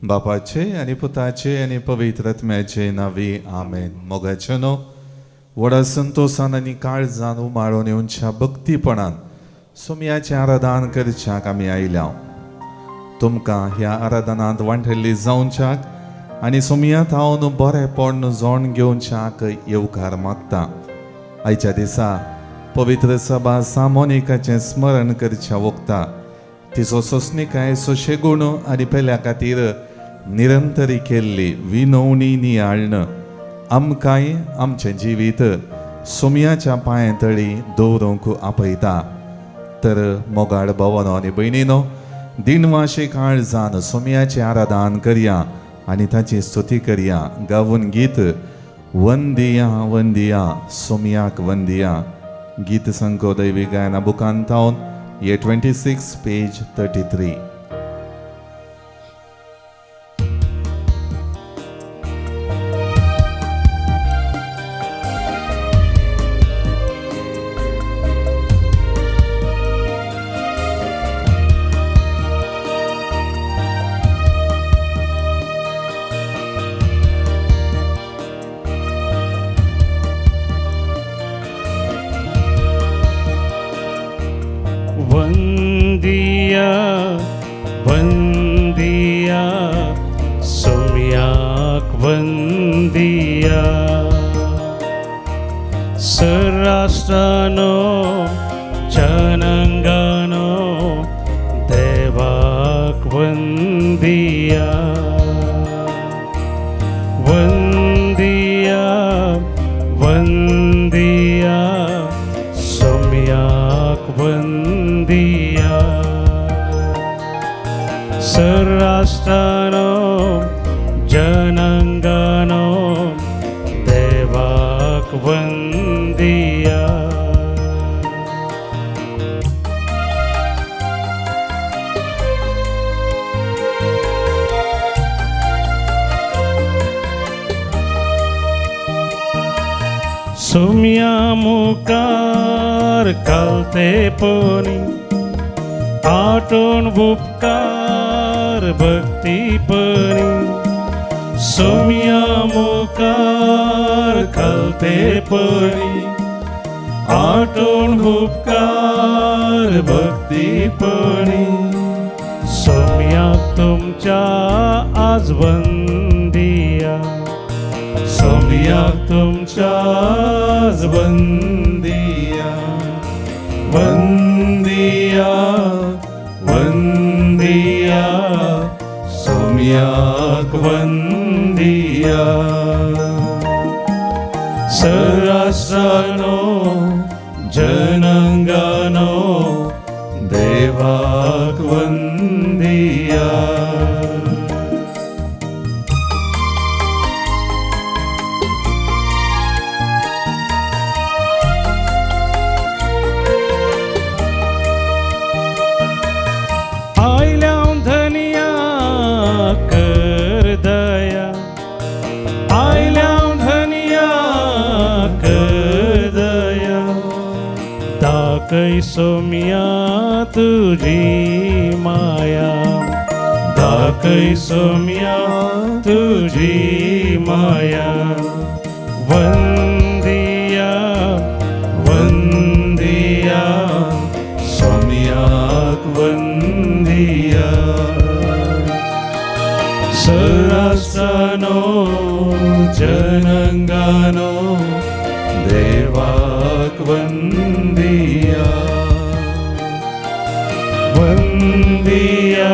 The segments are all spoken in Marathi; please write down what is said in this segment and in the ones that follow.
बापाचे आनी पुताचे आनी पवित्र आत्म्याचे नावे आमेन. मोगाचेनो व्हडा संतोषान आनी काळजान उमाळून येवच्या भक्तीपणान सुमयाचें आराधन करच्याक आमी आयल्या. तुमकां ह्या आराधनांत वांटेल्ली जावच्याक आनी सुमयांत हांव बरेपण जोण घेवच्याक येवकार मागता. आयच्या दिसा पवित्र सभा सामोनिकाचें स्मरण करच्या वक्ता तिचो सोंसणीकाय सुशेगूण आनी पेल्या खातीर निरंतरी केल्ली विनवणी नियाळण आमकांय आमचें जिवीत सुमयाच्या पांया तळी दवरूंक आपयता. तर मोगाळ भावानो आनी भयणीनो, दिनवाशी काळजान सुमयाचें आराधन करया आनी ताची स्तुती करया. गावून गीत वंदिया वंदिया सुमयाक वंदिया. गीत संको दैवी गायना बुकांत हांव ये 26 पेज 33. वंदिया वंदिया सुमयाक वंदिया. सर्राष्ट्रानो जनांगानो देवाक वंदिया. वंदिया वंदिया सुमयाक वंदिया. सर्राष्ट्रानो जनांगानो देवाक वंदिया. सुमया मुखार कालतेपणी आठवण उपकार भक्तीपणी. सुमया मुखार कालतेपणी आठवण उपकार भक्तीपणी. सुमयाक तुमच्या आज वंदिया. सुमयाक तुमच्या आज वंदिया. वंदिया वंदिया सुमयाक वंदिया. सर्राष्ट्रानो जनांगानो देवाक वंदिया. दाखय सुमया तुझी माया. दाखय सुमया तुझी माया. वंदिया वंदिया सुमयाक वंदिया. सर्राष्ट्रानो जनांगानो देवाक वंदिया. वंदिया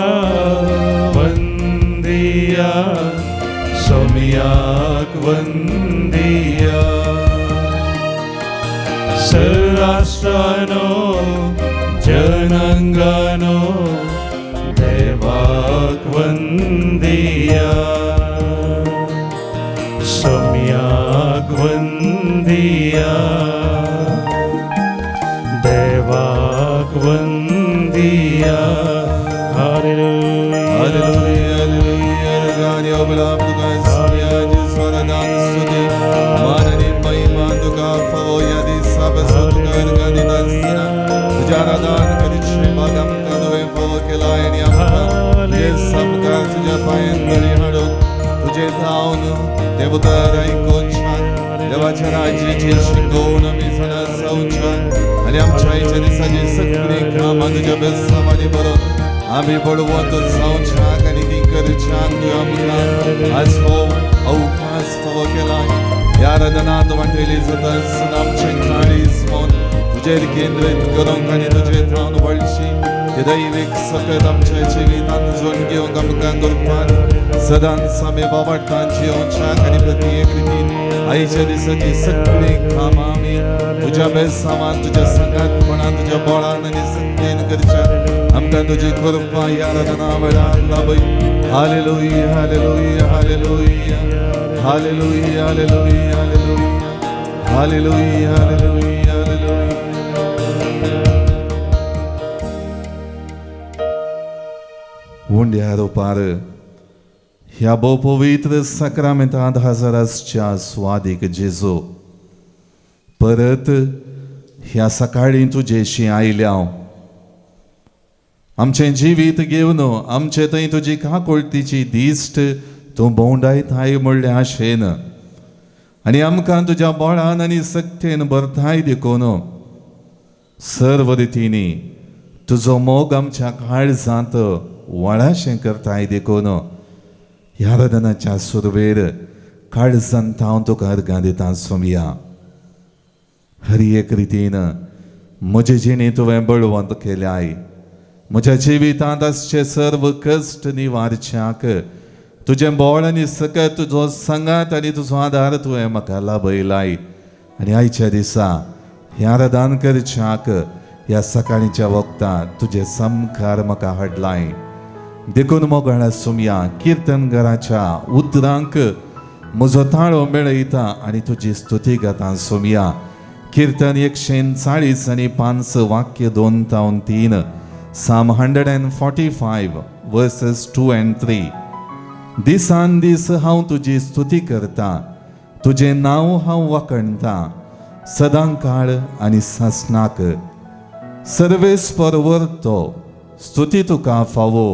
वंदिया सुमयाक वंदिया. सर्राष्ट्रानो जनांगानो देवाक वंदिया. सुमयाक वंदिया. देवाक वंदिया. उतर ऐकून छान देवाच्या राज्याची शिकवून आम्ही सदा संचार आणि आमच्या आईच्या दिसाची सगळी कामा तुझ्या बेसामाने बरोबर आम्ही बडवत संचार आणि ती करछान तू आमका आज हो अवकाश हवं केला या रदनात वाटेली जतस आमचे काळीस मन तुझे केंद्रित करून आणि तुझे थान वळशी ते दैविक सकत आमच्या जिवितांत जोड घेऊन आमकां करपाक सदां सामे बाबाटांची ओंचाक आणि प्रत्येक रितीन आईच्या दिसाची सगळी कामां आमी तुझ्या बेसामान तुझ्या संगातपणान तुझ्या बळान आणि सत्तेन करच्या आमकां तुजी कृपा या रदना वेळार लाभय हालेलुया हालेलुया हालेलुया हालेलुया हालेलुया हालेलुया हालेलुया हालेलुया हालेलुया उंड्या रोपार ह्या भोव पवित्र सक्रामेंतांत हजर आसच्या स्वादीक जेजो परत ह्या सकाळी तुजेशी आयल्या आमचें जिवीत घेवन आमचे थंय तुजी काकुळतीची दिश्ट तूं भोंवडायताय म्हणलें आशेन आनी आमकां तुज्या बळान आनी सक्तेन भरताय देखून सर्व रितींनी तुजो मोग आमच्या काळजांत वळाशें करताय देखून ह्या रदनाच्या सुरवेर काळजांत हांव तुका अर्गां दितां सोमया हर एक रितीन म्हजे जिणे तुवें बळवंत केल्याय म्हज्या जिवितांत आसचे सर्व कश्ट निवारच्याक तुजें बोळ आनी सकत तुजो संगात आनी तुजो आदार तुवें म्हाका लाभयलाय आनी आयच्या दिसा ह्या रदान करच्याक ह्या सकाळीच्या वक्तार तुजे समकार म्हाका हाडलाय देखून मोगळा सोमया कीर्तनगराच्या उतरांक म्हजो ताळो मेळयता आनी तुजी स्तुती गाता सोमया कीर्तन 140 आनी 5 वाक्य 2 ते 3 Psalm 145 verses 2 and 3 दिसान दीस हांव तुजी स्तुती करता तुजें नांव हांव वाखणता सदां काळ आनी सासणाक सर्वेस्पर वर्तो स्तुती तुका फावो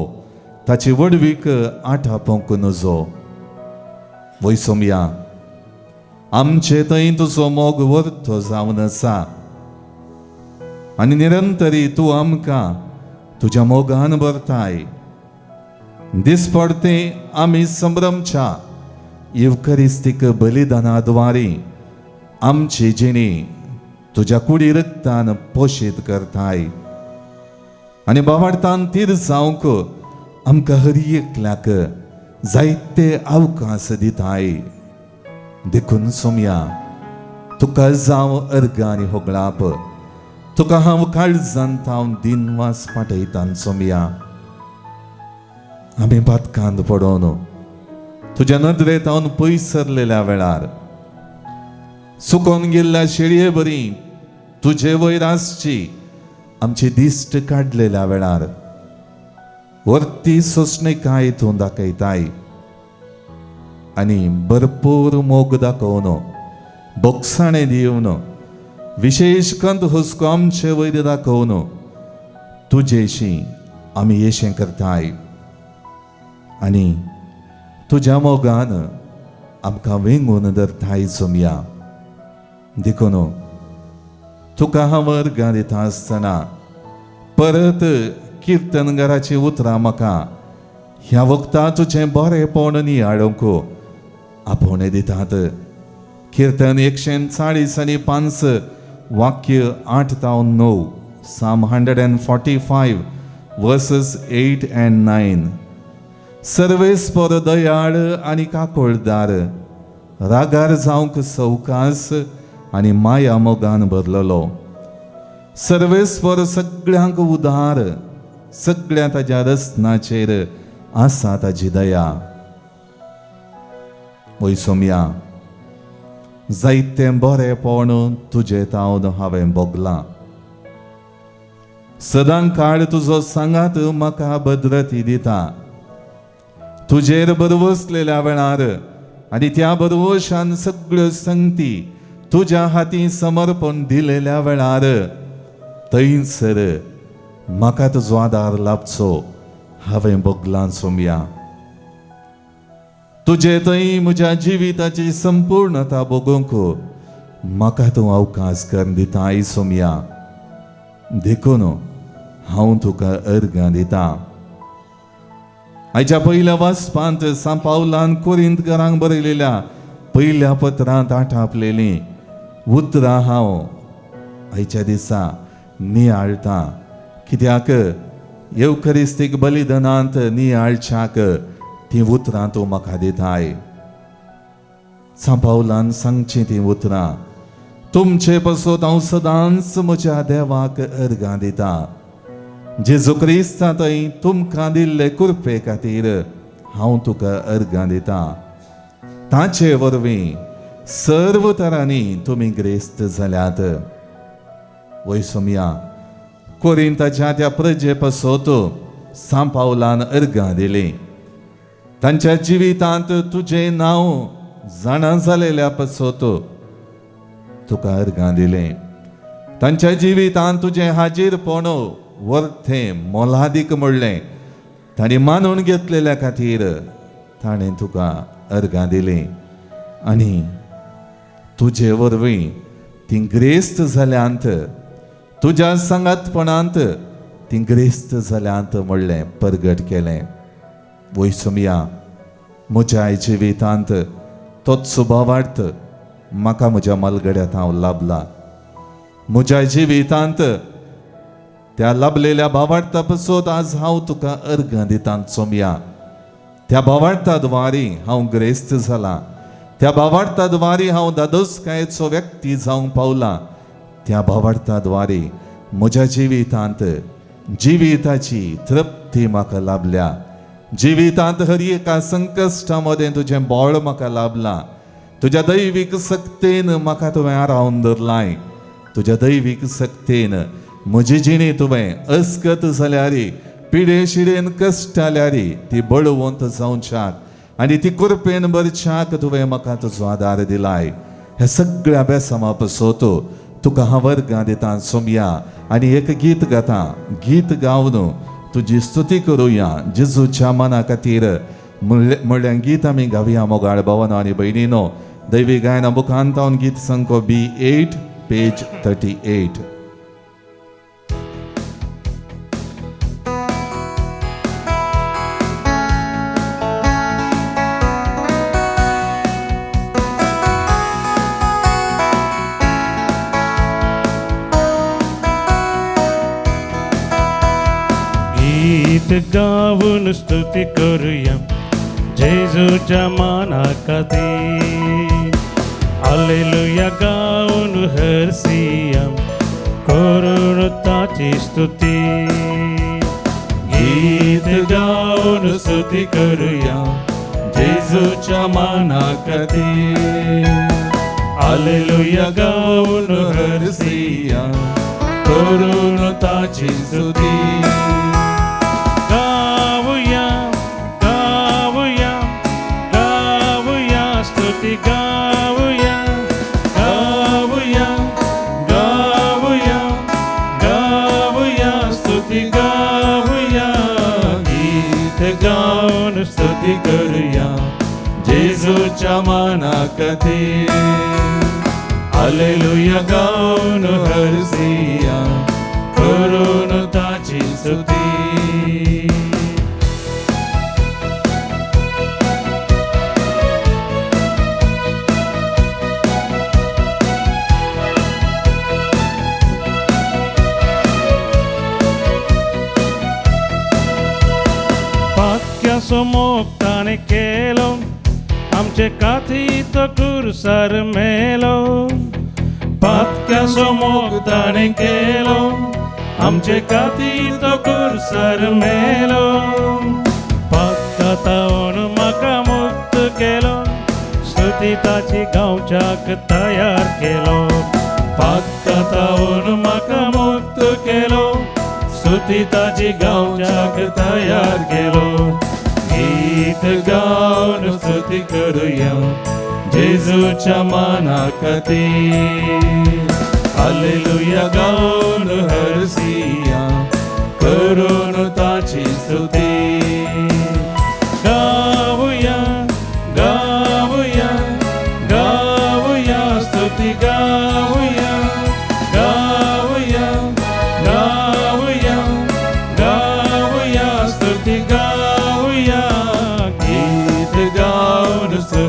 ताची वडवीक आठापोंक नजो वय सोमया आमचे थंय तुजो मोग वर्तो जावन आसा आनी निरंतरी तूं आमकां तुज्या मोगान भरताय दिसपडते आमी संभ्रमच्या इवकरिस्तीक बलिदानाद्वारे आमची जिणी तुज्या कुडी रक्तान पोशीत करताय आनी बाबार्थान तीर जावंक आमकां हर एकल्याक जायते अवकाश दिताय देखून सोमया तुका जावं अर्ग आनी होगळाप तुका हांव काळजांत हांव दिनवास पाठयतां सोमया आमी बातकांत पडोवन तुज्या नदरेत हांव पयस सरलेल्या वेळार सुकोवन गेल्ल्या शेळये बरी तुजे वयर आसची आमची दिश्ट काडलेल्या वेळार वर्ती सोंसणेकाय तूं दाखयताय आनी भरपूर मोग दाखोवन बोगसाणें दिवन विशेष कंत हुस्को आमचे वयर दाखोवन तुजेशी आमी येशें करताय आनी तुज्या मोगान आमकां वेंगून धरताय सोमया देखून तुका हांव अर्गां दिता आसतना परत कीर्तनगराची उतरां म्हाका ह्या वक्ता तुजें बरेंपण नियाळूंक आपोवणें दितात कीर्तन 140 आनी 5 वाक्य 8 ते 9 Psalm 145 verses 8 and 9 सर्वेस्पर दयाळ आनी काकोळदार रागार जावंक सवकास आनी माया मोगान भरलेलो सर्वेस्पर सगळ्यांक उदार सगळ्या ताज्या रस्नाचेर आसा ताजी दया वय सोमया जायतें बरेंपण तुजें तावन हांवें भोगलां सदां काळ तुजो सांगात म्हाका भद्रती दिता तुजेर बरवसलेल्या वेळार आनी त्या बरवशान सगळ्यो संगती तुज्या हाती समर्पण दिलेल्या वेळार थंयसर म्हाका तुजो आदार लाभचो हांवें भोगलां सोमया तुजे थंय म्हज्या जिविताची संपूर्णता भोगूंक म्हाका तूं अवकाश कर दिता आई सोमया. देखून हांव तुका अर्गां दिता. आयच्या पयल्या वाचपांत सांत पावलान कोरिंथकारांक बरयलेल्या पयल्या पत्रांत आटापलेली उतरां हांव आयच्या दिसा नियाळटा. कित्याक येवकरिस्तीक बलिदानांत नियाळच्याक ती उतरां तूं म्हाका दिताय. सांत पावलान सांगची ती उतरां तुमचे पासत हांव सदांच म्हज्या देवाक अर्गां दिता. जेजू क्रिस्ता थंय तुमकां दिल्ले कृपे खातीर हांव तुका अर्गां दिता. ताचे वरवीं सर्व तरांनी तुमी ग्रेस्त जाल्यात. वय सोमया, कोरिंथाच्या त्या प्रजे पासत सांत पावलान अर्गां दिली. तांच्या जिवितांत तुजें नांव जाणा जालेल्या पासत तुका अर्गां दिलें. तांच्या जिवितांत तुजें हाजीरपण वर्थें मोलादीक म्हणलें. तांणी मानून घेतलेल्या खातीर ताणें तुका अर्गां दिलीं. आनी तुजे वरवीं ती ग्रेस्त जाल्यांत, तुज्या सांगातपणांत ती ग्रेस्त जाल्यांत म्हणलें परगट केलें. वय सोमया, म्हज्या जिवितांत तोच सुभावार्थ म्हाका म्हज्या मलगड्यांत हांव लाभला. म्हज्या जिवितांत त्या लाभलेल्या भावार्था पासत आज हांव तुका अर्गां दिता सोमया. त्या भावार्था द्वारे हांव ग्रेस्त जाला. त्या भावार्था द्वारे हांव दादोसकायेचो व्यक्ती जावंक पावला. त्या भावार्था द्वारे म्हज्या जिवितांत जिविताची तृप्ती म्हाका लाभल्या. जिवितांत हर एका संकश्टा मदें तुजें बोळ म्हाका लाभलां. तुज्या दैवीक सक्तेन म्हाका तुवें आरावन दवरलाय. तुज्या दैवीक सक्तेन म्हजी जिणी तुवें अस्कत जाल्यार पिडे शिडेन कश्ट आल्यार ती बळवंत जावच्याक आनी ती कृपेन भरच्याक तुवें म्हाका तुजो आदार दिलाय. ह्या सगळ्या बेसामा पासत तुका हांव अर्गां दिता सोमया. आनी एक गीत गाता. गीत गावन तुजी स्तुती करुया जेजूच्या मना खातीर. म्हणल्यार गीत आमी गावया मोगाळ भावानो आनी भयणीनो. दैवी गायना बुकांत हांव गीत संको B8 पेज 38. गीत गाऊन स्तुती करूया जेजूच्या माना खातीर. हालेलुया गाऊन हरसिया करून ताची स्तुती. गीत गाऊन स्तुती करूया जेजूच्या माना खातीर. हालेलुया गाऊन हरसिया करून ताची स्तुती. गाऊया गाऊया गाऊया स्तुती गाऊया गाऊया गाऊया गाऊया स्तुती गाऊया. गीत गाऊन स्तुती करूया जेजूच्या माना खातीर. हालेलुया गाऊन हरसिया करून ताची स्तुती. पाक्याचो मोग ताणें केलो आमचे काथीत कुरसार मेलो. पाक्याचो मोग ताणें केलो आमचे काथीत कुरसार मेलो. पाक्का तावन म्हाका मुक्त केलो स्तुती ताची गावच्याक तयार केलो. पाक्का तावन म्हाका मुक्त केलो स्तुती ताची गावच्याक तयार केलो. गीत गाऊन स्तुती करूया जेजूच्या माना खातीर. हालेलुया गाऊन हरसिया करून ताची स्तुती. गाऊया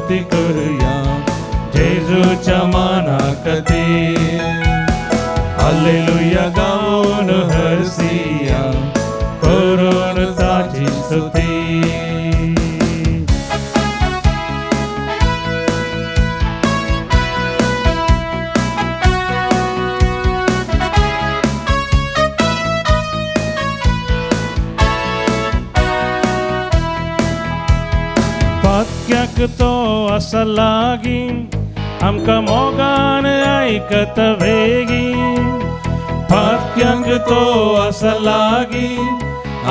स्तुती करूया जेजूच्या मानाकती हालेलुया गाऊन हरसिया करून ताची स्तुती पक्याक तो असा लागी आमका मोगान ऐकत वेगी पक्याक तो असा लागी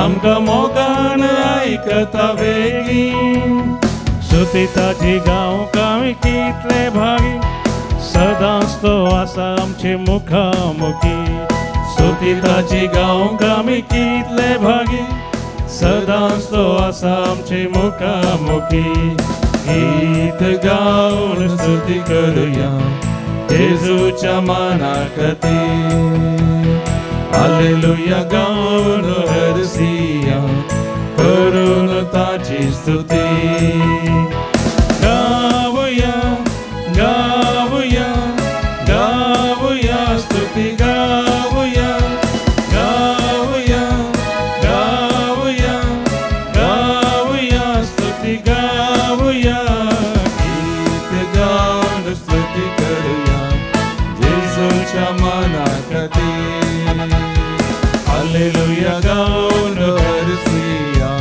आमका मोगान ऐकत वेगी सुतिताची गाव कामी कितले भागी सदांच तो असा आमचे मुखामुखी सुतिताची गाव कामी कितले भागी सदांच तो असा आमचे मुखामुखी गीत गाऊन स्तुती करूया जेजूच्या मानाकती हालेलुया गाऊन हरसिया करून ताची स्तुती गाऊया गाऊया गाऊया स्तुती गाऊया गाऊया गाऊया गाऊया स्तुती गाऊया गीत गाऊन स्तुती करूया जेजूच्या मानाकती हालेलुया गाऊन हरसिया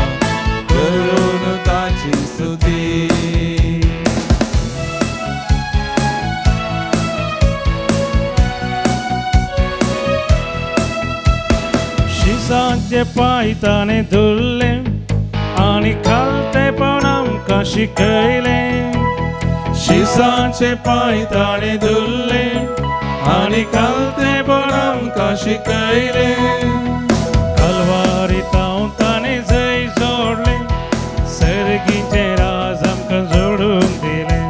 करून ताची स्तुती शिसांचे पाय ताणे धुल्ले आणि खालते पण आमकां शिकयले शिसांचे पाय ताणे धुल्ले आणि खालते पण आमकां शिकयले कलवारी तावन ताणे जय जोडले सर्गीचे राज आमकां जोडून दिले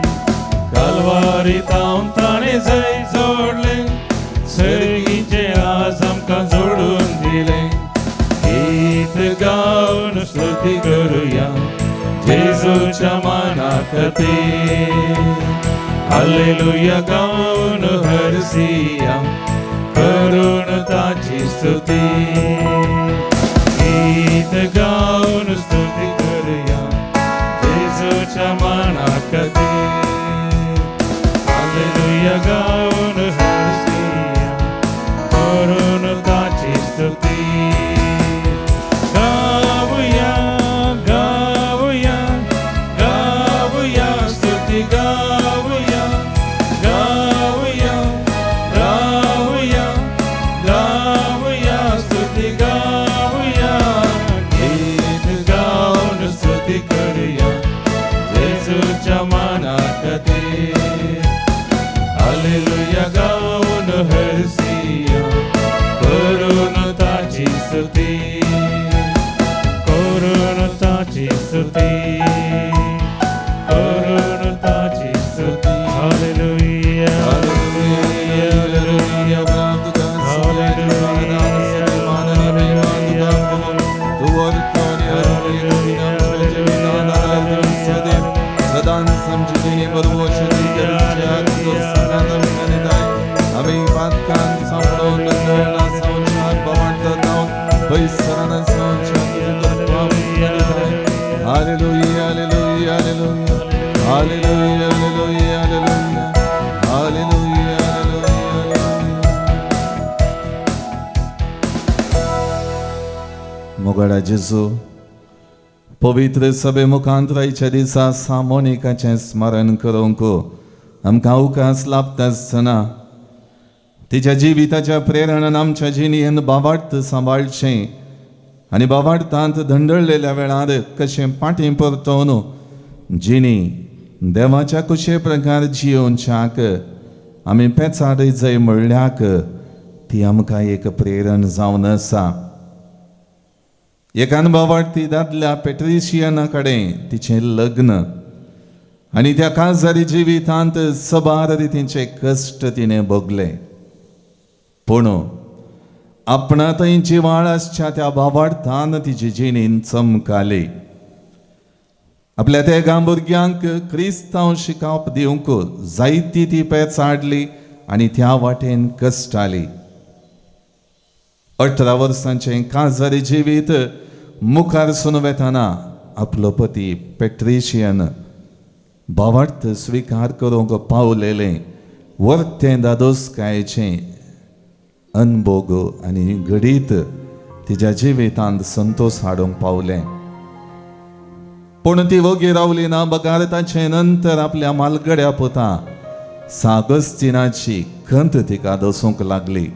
कलवारी तावन ताणे जय जोडले सर्गीचे राज आमकां जोडून दिले गीत गाऊन स्तुती करूया जेजूच्या मानाकती हालेलुया गाऊन हरसिया करून ताची स्तुती गीत गाऊन स्तुती करूया जेजूच्या मानाकती हालेलुया गाऊन हरसिया करून ताची स्तुती गाऊया गाऊया गाऊया स्तुती गाऊया गाऊया गाऊया गाऊया स्तुती गाऊया गीत गाऊन स्तुती करूया जेजूच्या मानाकती हालेलुया गाऊन हरसिया करून ताची स्तुती करून ताची स्तुती करून ताची स्तुती हालेलुया हालेलुया हालेलुया मोगडा जेजू पवित्र सभे मुखांतराच्या दिसा सामोनिकाचें स्मरण करूंक आमकां अवकाश लाभता आसतना तिच्या जिविताच्या प्रेरणान आमच्या जिणेंत बाबार्थ सांबाळचें आनी बाबार्थांत धंडळलेल्या वेळार कशें फाटीं परतोवन जिणी देवाच्या कुशे प्रकार जियोवच्याक आमी पेचाड जय म्हणल्याक ती आमकां एक प्रेरण जावन आसा. एकान बाबार्थी दादल्या पेट्रिशियना कडेन तिचें लग्न आनी त्या काजारी जिवितांत सबार रितीचे कश्ट तिणें भोगले. पूण आपणा थंय जिवाळ आसच्या त्या बाबार्थान तिची जिणेन चमकाली. आपल्या त्या भुरग्यांक क्रिस्तांव शिकावप दिवंक जायती ती पेचाडली आनी त्या वाटेन कश्टाली. 18 वर्सांचें काजारी जिवीत मुखार सुन वेताना आपलो पती पेट्रिशियन भावार्थ स्विकार करूंक पावलेलें वर्तें दादोसकायेचें अनभोग आनी घडीत तिच्या जिवितांत संतोष हाडूंक पावलें. पूण ती वगी रावली ना. बगारताचे नंतर आपल्या मालगड्या पुता सागस्तिनाची खंत तिका दसूंक लागली.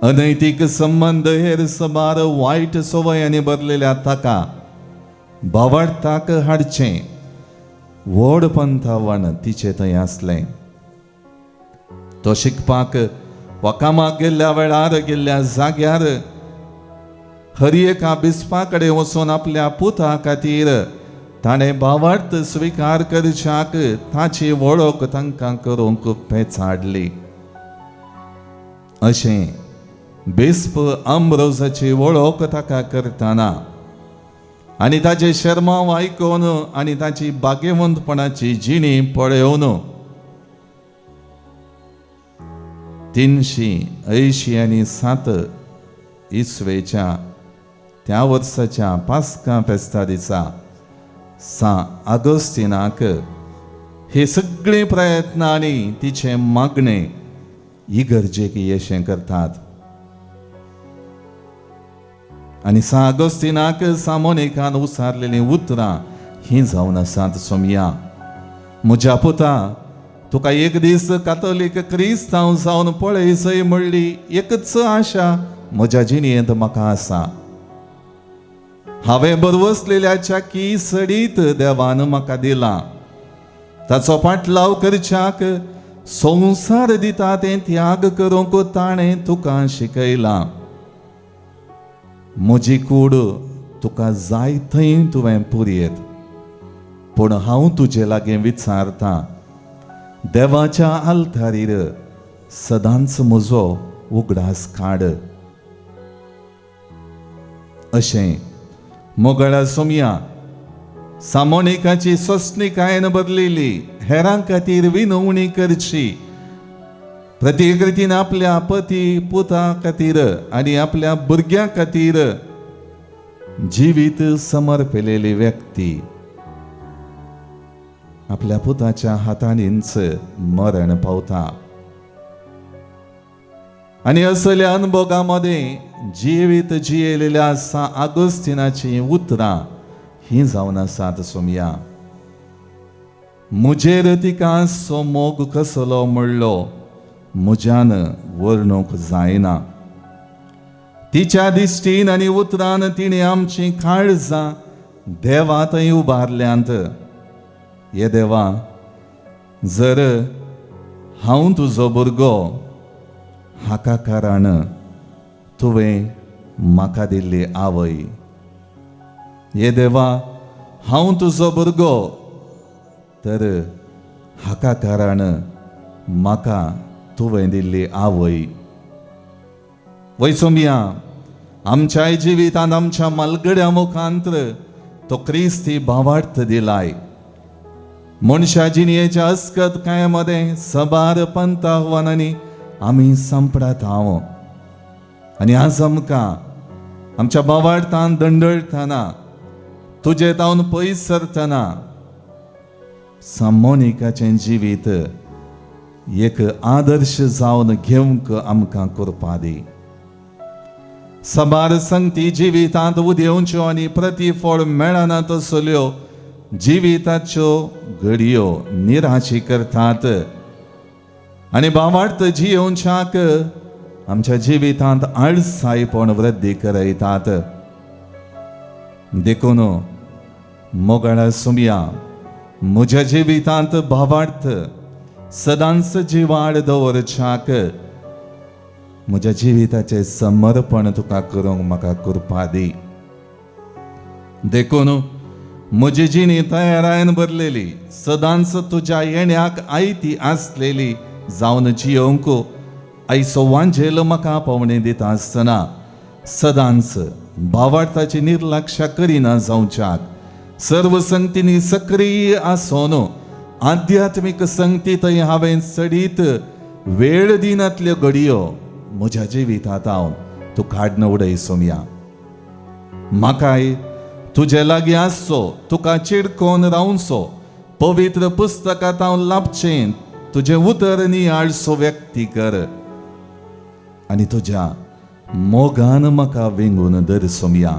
अनैतीक संबंध हेर सबार वायट सवयांनी भरलेल्या ताका भावार्थाक हाडचें व्हड पंथावण तिचे थंय आसलें. तो शिकपाक वा कामाक गेल्ल्या वेळार गेल्ल्या जाग्यार हर एका बिस्पा कडेन वचून आपल्या पुता खातीर ताणें भावार्थ स्विकार करच्याक ताची वळख तांकां करूंक पेचाडली. अशें बिस्प अम्ब्रोजाची वळख ताका करतना आनी ताचे शर्माव आयकून आनी ताची बागेवंतपणाची जिणी पळयोवन 387 इसवेच्या त्या वर्साच्या पास्का फेस्ता दिसा आगोस्तिनाक हे सगळे प्रयत्न आनी तिचे मागणे इगर्जेक येशें करतात. आनी आगोस्तिनाक सामोनिकान उसारलेलीं उतरां ही जावन आसात. सोमया, म्हज्या पुता, तुका एक दीस कातोलीक क्रिस्तांव जावन पळयसय म्हणली एकच आशा म्हज्या जिणेंत म्हाका आसा. हांवें बरवसलेल्या चाकी सडीत देवान म्हाका दिला. ताचो पाटलाव करच्याक संवसार दिता तें त्याग करूंक ताणें तुका शिकयला. म्हजी कूड तुका जाय थंय तुवें पुरयत. पूण हांव तुजे लागीं विचारतां, देवाच्या आल्तारीर सदांच म्हजो उगडास काड. अशें मोगळा सोमया सामोनिकाची सोसणीकायेन बदलिल्ली हेरां खातीर विनवणी करची. प्रत्येक रितीन आपल्या पती पुता खातीर आनी आपल्या भुरग्यां खातीर जिवीत समर्पिलेली व्यक्ती आपल्या पुताच्या हातांनीच मरण पावता. आनी असल्या अनुभोगामध्ये जिवीत जियेलेल्या आगोस्तिनाची उतरां ही जावन आसात. सोमया, मुजेर तिका सो मोग कसलो म्हणलो म्हज्यान वर्णूंक जायना. तिच्या दिश्टीन आनी उतरान तिणें आमची काळजां देवा थंय उबारल्यांत. हे देवा, जर हांव तुजो भुरगो हाका कारण तुवें म्हाका दिल्ली आवय. हे देवा, हांव तुजो भुरगो तर हाका कारण म्हाका तुवें दिल्ली आवय. वय सोमया, आमच्या जिवितांत आमच्या मालगड्या मुखांत्र तो क्रिस्ती भावार्थ दिलाय. मनशा जिणेच्या अस्कत कायामध्ये सबार पंत आव्हानांनी आमी सांपडात हांव. आनी आज आमकां आमच्या भावार्थान दंडळतना तुजे तावन पयस सरतना सामोनिकाचें जिवीत एक आदर्श जावन घेवंक आमकां करपा दी. सबार संगती जिवितांत उदेवच्यो आनी प्रतिफळ मेळना तसल्यो जिविताच्यो घडयो निराशी करतात आनी भावार्थ जियोवच्याक आमच्या जिवितांत आळसायपण वृद्धी करयतात. देखून मोगळा सोमया, म्हज्या जिवितांत भावार्थ सदांच जिवाड दवरच्याक म्हज्या जिविताचें समर्पण तुका करूंक म्हाका कृपा दी. देखून म्हजी जिणी तयारायेन भरलेली सदांच तुज्या येण्याक आयती आसलेली जावन जियोवंक आयचो वांजेल म्हाका पावणे दिता आसतना सदांच भावार्थाची निर्लक्ष्य करिना जावच्याक सर्व संगतींनी सक्रिय आसोन आध्यात्मिक संगतींतय हांवें चडीत वेळ दिनांतल्यो घडयो म्हज्या जिवितांत हांव तूं काडून उडय सोम्या. म्हाकाय तुजे लागीं आसचो, तुका चिडकोन रावचो, पवित्र पुस्तकांत हांव लाभचें, तुजें उतर नियाळसो व्यक्ती कर आनी तुज्या मोगान म्हाका विंगून धर सोम्या.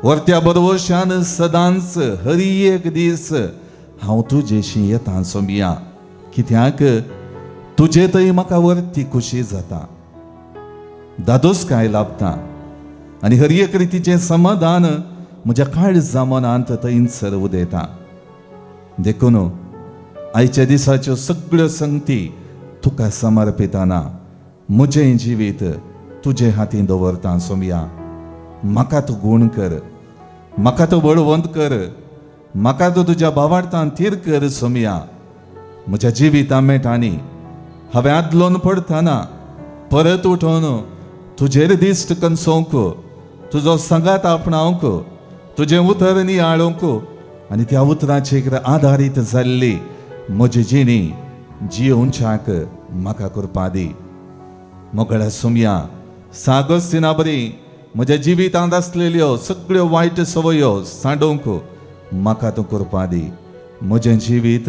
वर्त्या बरवशान सदांच हरी एक दीस हांव तुजेशी येता सोम्या, कित्याक तुजे थंय म्हाका वर्ती खुशी जाता, दादोसकाय लाभता आनी हर एक रितीचें समाधान म्हज्या काळजा मनांत थंयसर उदेता. देखून आयच्या दिसाच्यो सगळ्यो संगती तुका समर्पिताना म्हजें जिवीत तुजे हातीन दवरता सोम्या. म्हाका तूं गूण कर, म्हाका तूं बळवंत कर, म्हाका तूं तुज्या भावार्थान थीर कर सोम्या. म्हज्या जिविता मेटांनी हांवें आदलोन पडतना परत उठोन तुजेर दिश्ट कनसोवंक, तुजो संगात आपणावंक, तुजें उतर नियाळोवंक आनी त्या उतराचेर आदारीत जाल्ली म्हजी जिणी जियोवच्याक म्हाका कृपा दी. मोगळ्या सोम्या, सागोस्तिना बरी म्हज्या जिवितांत आसलेल्यो सगळ्यो वायट सवयो सांडोवंक म्हाका तूं कृपा दी. म्हजें जिवीत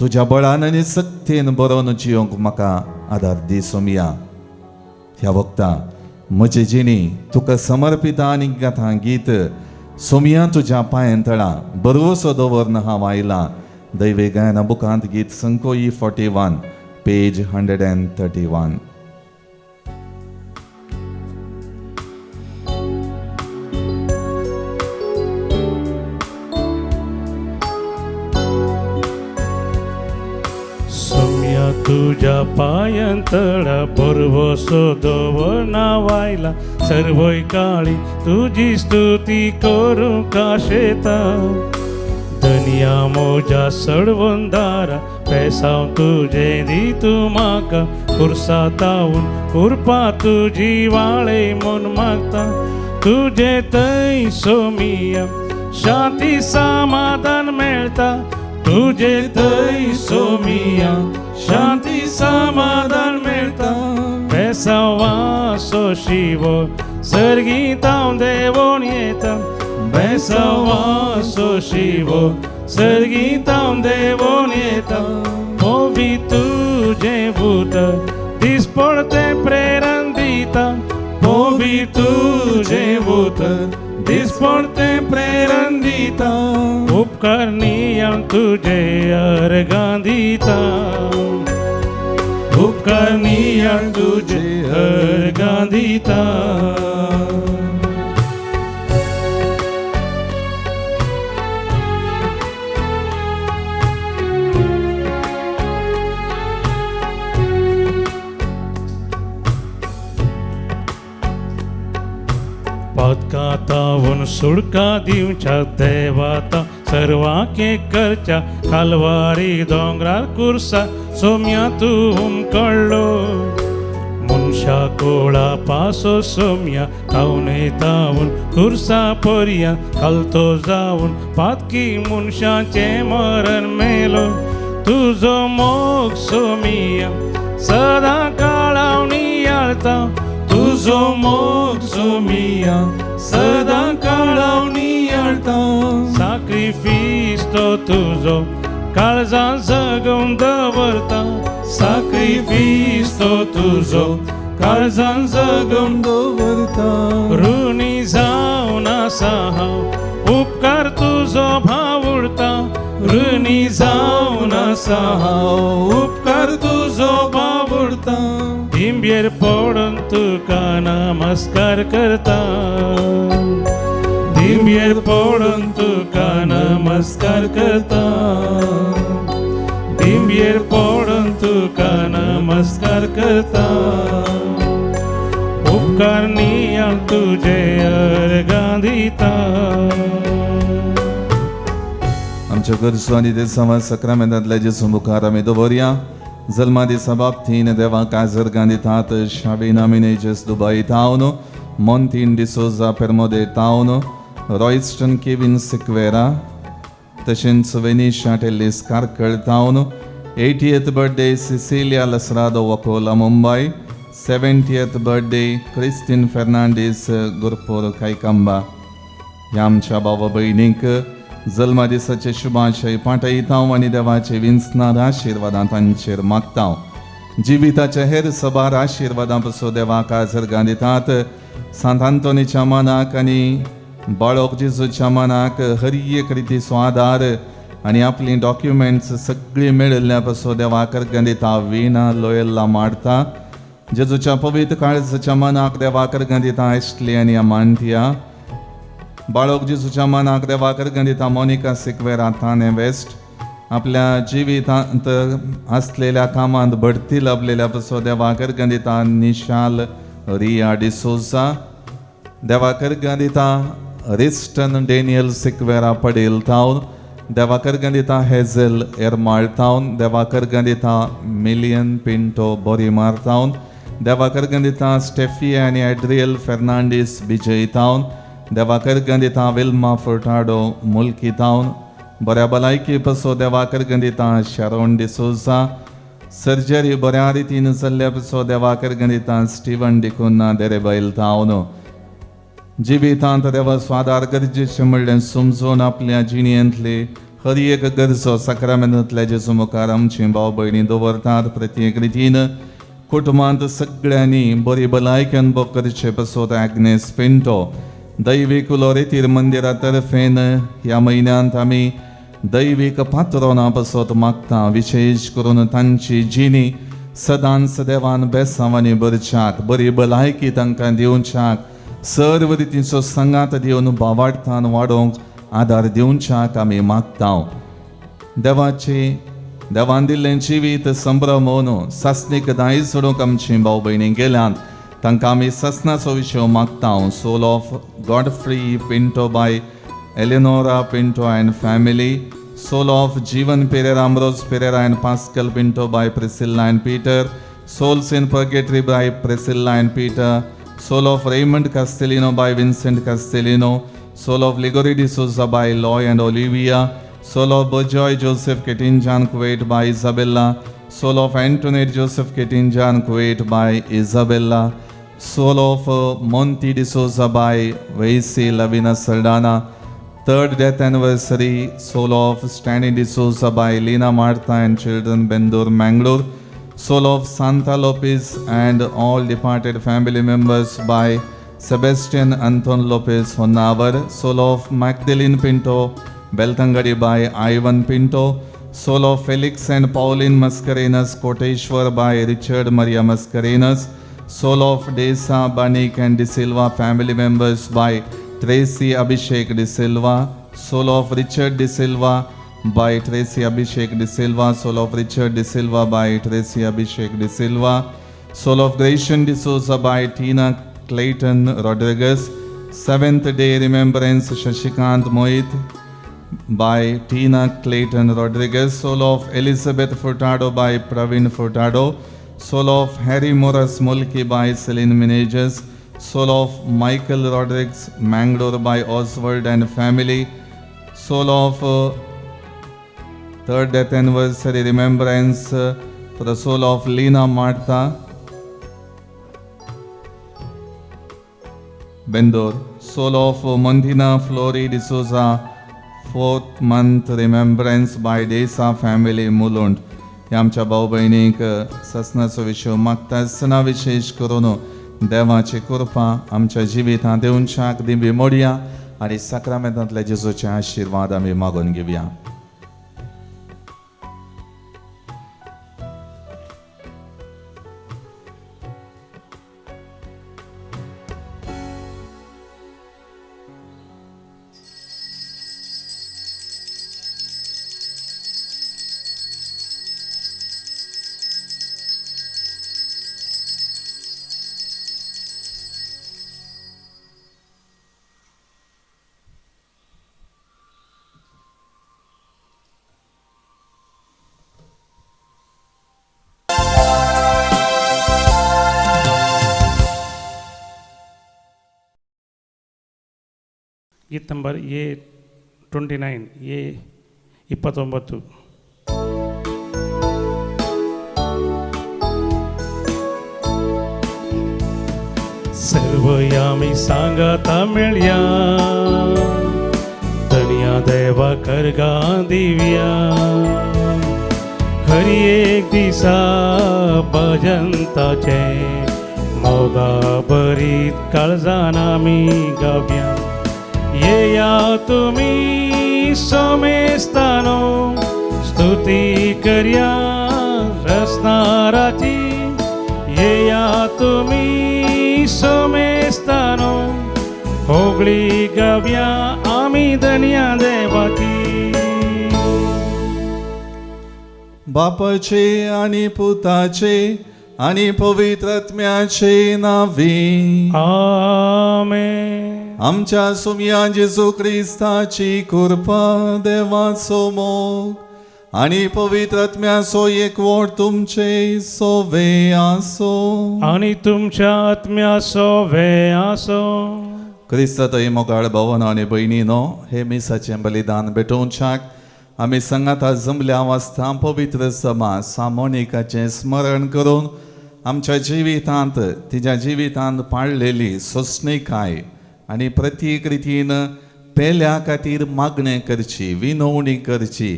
तुज्या बळान आनी सक्तीन बरोवन जियोवंक म्हाका आदार दी सोम्या. ह्या वक्ता म्हजी जिणी तुका समर्पिता आनी गाथा गीत सोम्या तुज्या पांयां तळा बरोसो दवरन हांव आयलां. दैवी गायना बुकांत गीत संकोई 41 पेज 131. सोम्या तुझ्या पायंतळा बरवसो दवरना वायला, सर्वय काळी तुझी स्तुती करूं काशेता. दुनिया मोजा सडवंदारा पेसाव तुझे दी तूं म्हाका, कुर्सातावून कुरपा तुजी वाळे मन मागता. तुझे थंय सोमिया शांती समाधान मेळटा, तुझे थंय सोमिया शांती समाधान मेळटा. बेसावासो शिवो सर्गीत हांव देवोन येता, बेसावासो शिवो सर्गीत हांव देवोन येता. पोवी तुझे उतर दीस पडते प्रेरण दिता, पोवी तुझे उतर दीस पडते प्रेरण दिता. उपकार नियाळ तुझे अर्गां दिता, उपकार नियाळ तुझे अर्गां दिता. पातकातावून सुडका दिवच्या देवाता, सर्वांके करच्या कालवारी दोंगरार कुर्सा सोम्या तूं कळ्ळो. मनशा कोळा पासो सोम्या कावने तावून कुर्सा पर्या खालतो जावन पातकी मनशाचे मरण मेलो. तुजो मोग सोमिया सदां काळाव नियाळता, तुजो मोग सोमिया सदां काळाव नियाळता. साक्रिफीस तो तुजो काळजां जगोवन दवरता, साक्रिफीस तो तुजो काळजां जगोवन दवरता. ऋणी जावन आसा हांव उपकार तुजो भाव उरता, ऋणी जावन आसा हांव उपकार तुजो भाव उरता. दिंबेर पडून तुका नमस्कार करता, दिंबेर पडून तुका नमस्कार करता, दिंबेर पडून तुका नमस्कार करता. उपकार नियाळ तुझे अर्गां दिता. आमच्या गरजो आनी ते समाज सक्रामेंतांतल्या जेजू मुखार आमी दवरया. जल्मा दिसा बाबतीन देवाक आजर्गां दितात. शाबीन आमिने जेस दुबाई तावन, मोंतीन डिसोजा पेरमोदे तावन, रॉयस्टन केविन सिक्वेरा, तशेंच वेनिशा टेलिस्कार कळटावन, 80th birthday Cecilia Lasrado Vakola Mumbai, 70th birthday Christine Fernandes Gurpur Kaikamba. ह्या आमच्या भावा भयणीक जल्मा दिसाचे शुभाशय पाठयता आनी देवाचे विंचनाद आशिर्वादां तांचेर मागता. जिविताच्या हेर सबार आशिर्वादां पासून देवाक आजर्गां दितात. सांत आंतोनीच्या मानाक आनी बाळोक जेजूच्या मानाक हर एक रितीचो आदार आनी आपली डॉक्युमेंट्स सगळी मेळिल्ल्या पासून देवाक अर्गां दिता. विना लोयल्ला मारता जेजूच्या पवित्र काळजाच्या मनाक देवाक अर्गां दिता. एस्टली आनी अमांतिया बाळोक जेजूच्या मनाक देवाक अर्गां दिता. मोनिका सिक्वेरा ताने वेस्ट आपल्या जिवितांत आसलेल्या कामांत बढती लाभलेल्या पासून देवाक अर्गां दिता. निशाल रिया डिसोजा देवाक अर्गां दिता. रिस्टन डेनियल सिक्वेरा पडेल टावन देवाक अर्गां दिता. हेझल एरमाळ टावन देवाक अर्गां दिता. मिलियन पिंटो बोरीमार टावन देवाक अर्गां दिता. स्टेफिया आनी एड्रियल फेर्नांडीस बिजय टावन देवाक अर्गां दिता. विल्मा फुर्टाडो मुल्की टावन बऱ्या भलायकी पासून देवाक अर्गां दिता. शारोन डिसोजा सर्जरी बऱ्या रितीन चल्ल्या पासून देवाक अर्गां दिता. स्टीवन डिकुन्ना देरेबैल टावन जिवितांत देवा स्वादार गरजेचें म्हणलें समजून आपल्या जिणेंतली हर एक गरजो सक्रामेंतांतल्या जेजू मुखार आमची भाव भयणी दवरतात. प्रत्येक रितीन कुटुंबांत सगळ्यांनी बरी भलायकी अनुभव करचे पासून एग्नेस पिंटो दैवीक उलोरेतीर मंदिरा तर्फेन ह्या म्हयन्यांत आमी दैवीक पात्रोना पासून मागता. विशेश करून तांची जिणी सदांच देवान बेसांवांनी भरच्याक बरी भलायकी तांकां दिवच्याक सर्व रितीचो संगात दिवन भावार्थान वाडोवंक आदार दिवच्याक आमी मागता. देवान दिल्लें जिवीत संभ्रमोवन सासणीक दायज सोडूंक आमची भाव भयणी गेल्यात तांकां आमी ससनाचो विशय मागता. Soul of Godfrey Pinto by Eleonora Pinto and family. Soul of Jeevan Pereira Ambrose Pereira and Pascal Pinto by Priscilla and Peter. Souls in purgatory by Priscilla and Peter. Soul of Raymond Castellino by Vincent Castellino. Soul of Ligori D'Souza by Loy and Olivia. Soul of Bojoy Joseph Ketinjan Kuwait by Isabella. Soul of Antoinette Joseph Ketinjan Kuwait by Isabella. Soul of Monty D'Souza by Vaisi Lavina Saldana. Third death anniversary. Soul of Stanley D'Souza by Lina Martha and children Bendur Mangalore. Soul of Santa Lopez and all departed family members by Sebastian Anton Lopez Honavar. Soul of Magdalene Pinto Beltangadi by Ivan Pinto. Soul of Felix and Pauline Mascarenas Koteshwar by Richard Maria Mascarenas. Soul of Desa Banik and De Silva family members by Tracy Abhishek De Silva. Soul of Richard De Silva by Tracy Abhishek De Silva. Soul of Richard De Silva by Tracy Abhishek De Silva. Soul of Gratian D'Souza by Tina Clayton Rodriguez. Seventh day remembrance Shashikant Mohit by Tina Clayton Rodriguez. Soul of Elizabeth Furtado by Praveen Furtado. Soul of Harry Morris Mulki by Celine Meneges. Soul of Michael Rodriguez Mangalore by Oswald and family. Soul of third death anniversary remembrance for the soul of Lina Martha Bendur. Soul of Mondina Flori D'Souza 4th month remembrance by Desa family Mulund. ह्या आमच्या भाव भयणीक ससनाचो विशय मागता आसतना विशेष करून देवाची कृपा आमच्या जिवितांत दिवच्याक दिवी मोडया आनी साक्रामेंतांतले जेजूचे आशिर्वाद आमी मागून घेवया. ಗೀತ್ ನಂಬರ್ A29 A29. सर्व यामी सांगता मिळ्या धनिया देवा करगा दिव्या हरी एक दिसा भजंताचे मोगा बरीत काळजान आमी गावया ये या तुम्ही सोमेस्तानो स्तुती करया रसनाराची ये या तुम्ही सोमेस्तानो होगळी गावया आमी धनिया देवाची बापाचे आणि पुताचे आणि पवित्र आत्म्याचे नावे आमेन. आमच्या सुमया जेजू ख्रिस्ताची कृपा देवाचो मोग आणि पवित्र आत्म्याचो एकवट तुमचे सोवे आसो आणि तुमच्या आत्म्याचो वे आसो. क्रिस्तातय मोगाळ भावानो आनी भयणीनो, हे मिसाचें बलिदान भेटोवच्याक आमी संगात जमल्या वाजता पवित्र सभा सामोनिकाचें स्मरण करून आमच्या जिवितांत तिच्या जिवितांत पाळलेली सोंसणीकाय आनी प्रत्येक रितीन पेल्या खातीर मागणें करची, विनवणी करची,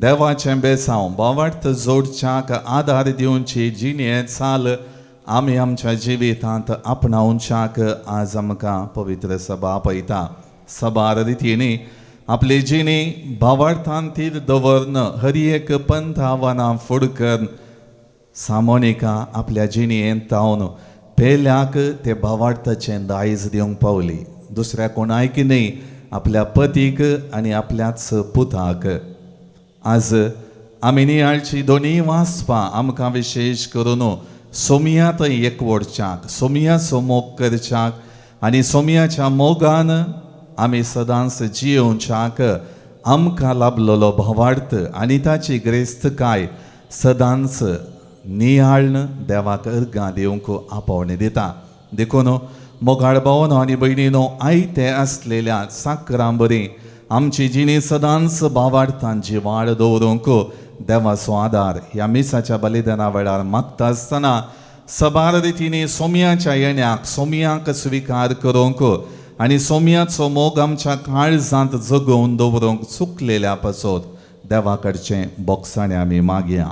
देवाचें बेसांव बोवार्थ जोडच्याक आदार दिवची जिणे चाल आमी आमच्या जिवितांत आपणावच्याक आज आमकां पवित्र सभा आपयता. सबार रितींनी आपली जिणी भावार्थांतीर दवरन हर एक पंथ आव्हानां फुड करन सामोनिका आपल्या जिणयेंत तावन पेल्याक ते भावार्थाचें दायज दिवंक पावली. दुसऱ्या कोणायक न्ही, आपल्या पतीक आनी आपल्याच पुताक. आज आमी नियाळची दोनी वाचपां आमकां विशेश करून सोमयात एकवडच्याक, सोमयाचो मोग करच्याक आनी सोमयाच्या मोगान आमी सदांच जियोवच्याक आमकां लाभलेलो भावार्थ आनी ताची ग्रेस्तकाय सदांच नियाळन देवाक अर्गां दिवंक आपोवणी दिता. देखून मोगाळ भावानो आनी भयणीनो, आयते आसलेल्या साकरां बरी आमची जिणी सदांच भावार्थान जिवाळ दवरूंक देवाचो आदार ह्या मिसाच्या बलिदाना वेळार मागता आसतना सबार रितींनी सोमयाच्या येण्याक सोमयाक स्विकार करूंक आनी सोमयाचो मोग आमच्या काळजांत जगोवन दवरूंक चुकलेल्या पासत देवा कडचें बोगसाणें आमी मागया.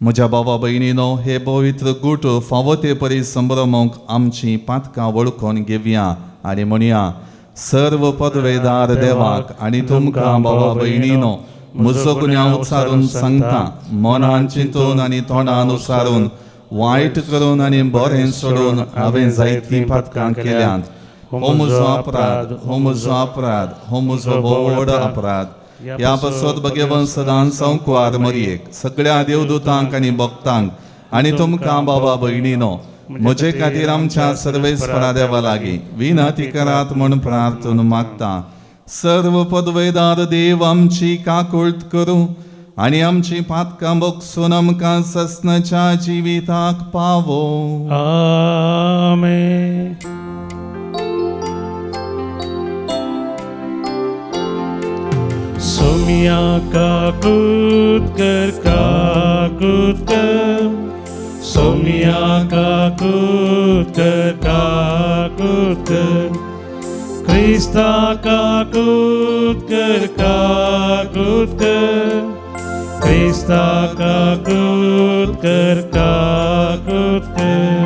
म्हज्या भावा भयणीनो, हे पवित्र गूट फावो ते परी संभ्रमूंक आमची पातकां वळखून घेवया आनी म्हणया, सर्व पदवेदार देवाक आनी तुमकां भावा भयणीनो, म्हजो गुन्यांव उचारून सांगता, मनान चिंतून आनी तोंडान उसारून वायट करून आनी बरें सोडून हांवें जायतीं पातकां केल्यांत. हो म्हजो अपराध, हो म्हजो अपराध, हो म्हजो व्हड अपराध. ह्या पासत भगेवन सदांच संकवार मरयेक सगळ्या देवदूतांक आनी भक्तांक आनी तुमकां बाबा भयणीनो, म्हजे खातीर आमच्या सर्वेस्परा देवा लागीं विनंती करात म्हूण प्रार्थना मागता. सर्व पदवेदार देव आमची काकूळट करूं आनी आमची पातकां बोगसून आमकां ससनाच्या जिविताक पावो. आमेन. सोमया काकूट कर, काकूट कर. सोमया काकूट कर, काकूट कर. ख्रिस्ता काकूट कर, काकूट कर. ख्रिस्ता काकूट कर, काकूट कर.